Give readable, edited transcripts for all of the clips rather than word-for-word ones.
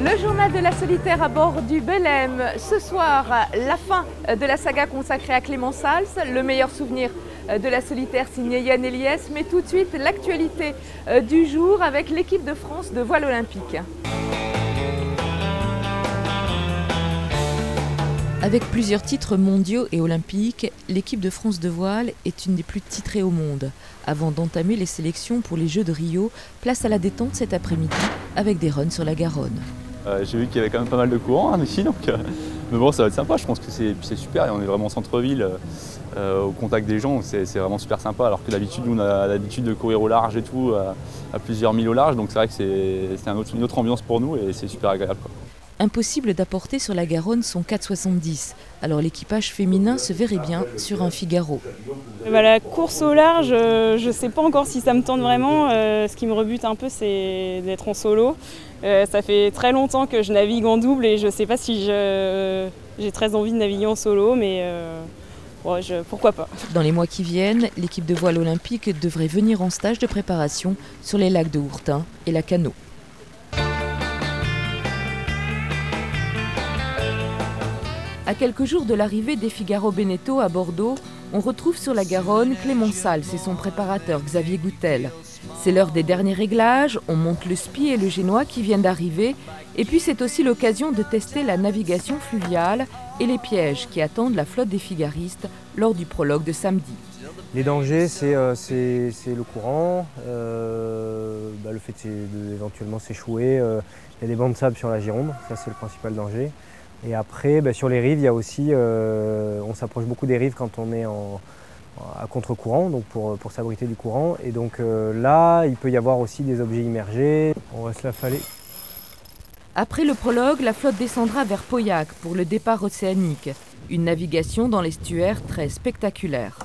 Le journal de la solitaire à bord du Belém. Ce soir, la fin de la saga consacrée à Clément Sals, le meilleur souvenir de la solitaire signé Yann Eliès, mais tout de suite l'actualité du jour avec l'équipe de France de voile olympique. Avec plusieurs titres mondiaux et olympiques, l'équipe de France de voile est une des plus titrées au monde. Avant d'entamer les sélections pour les Jeux de Rio, place à la détente cet après-midi avec des runs sur la Garonne. J'ai vu qu'il y avait quand même pas mal de courants ici, mais bon, ça va être sympa. Je pense que c'est super et on est vraiment en centre-ville, au contact des gens, c'est vraiment super sympa. Alors que d'habitude, nous on a l'habitude de courir au large et tout, à plusieurs milles au large, donc c'est vrai que c'est une autre ambiance pour nous et c'est super agréable, quoi. Impossible d'apporter sur la Garonne son 4,70. Alors l'équipage féminin se verrait bien sur un Figaro. La course au large, je ne sais pas encore si ça me tente vraiment. Ce qui me rebute un peu, c'est d'être en solo. Ça fait très longtemps que je navigue en double et je ne sais pas si j'ai très envie de naviguer en solo, mais pourquoi pas. Dans les mois qui viennent, l'équipe de voile olympique devrait venir en stage de préparation sur les lacs de Hourtin et la Cano. À quelques jours de l'arrivée des Figaro Beneteau à Bordeaux, on retrouve sur la Garonne Clément Sals et son préparateur Xavier Goutel. C'est l'heure des derniers réglages, on monte le Spi et le Génois qui viennent d'arriver, et puis c'est aussi l'occasion de tester la navigation fluviale et les pièges qui attendent la flotte des figaristes lors du prologue de samedi. Les dangers, c'est le courant, le fait d'éventuellement s'échouer, il y a des bancs de sable sur la Gironde, ça c'est le principal danger. Et après, sur les rives, il y a aussi, on s'approche beaucoup des rives quand on est à contre-courant, donc pour s'abriter du courant. Et donc là, il peut y avoir aussi des objets immergés. On va se l'affaler. Après le prologue, la flotte descendra vers Pauillac pour le départ océanique. Une navigation dans l'estuaire très spectaculaire.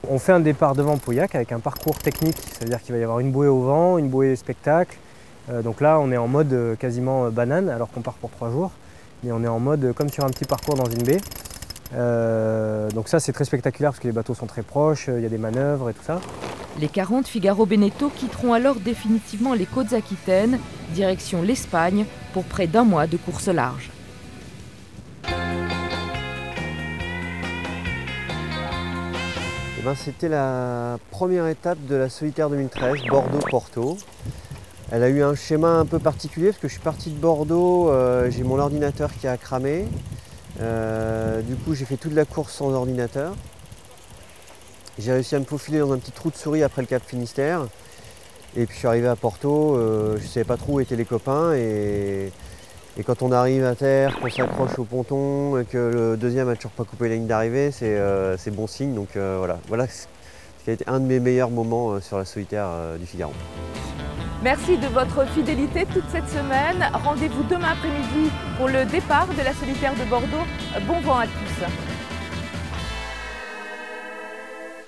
On fait un départ devant Pauillac avec un parcours technique, c'est-à-dire qu'il va y avoir une bouée au vent, une bouée spectacle. Donc là, on est en mode quasiment banane, alors qu'on part pour 3 jours. Mais on est en mode comme sur un petit parcours dans une baie. Donc ça c'est très spectaculaire parce que les bateaux sont très proches, il y a des manœuvres et tout ça. Les 40 Figaro Beneteau quitteront alors définitivement les côtes aquitaines, direction l'Espagne pour près d'1 mois de course large. C'était la première étape de la solitaire 2013, Bordeaux-Porto. Elle a eu un schéma un peu particulier parce que je suis parti de Bordeaux, j'ai mon ordinateur qui a cramé. Du coup j'ai fait toute la course sans ordinateur. J'ai réussi à me faufiler dans un petit trou de souris après le Cap Finistère. Et puis je suis arrivé à Porto, je ne savais pas trop où étaient les copains. Et quand on arrive à terre, qu'on s'accroche au ponton et que le deuxième n'a toujours pas coupé la ligne d'arrivée, c'est bon signe. Donc voilà ce qui a été un de mes meilleurs moments sur la solitaire du Figaro. Merci de votre fidélité toute cette semaine. Rendez-vous demain après-midi pour le départ de la solitaire de Bordeaux. Bon vent à tous.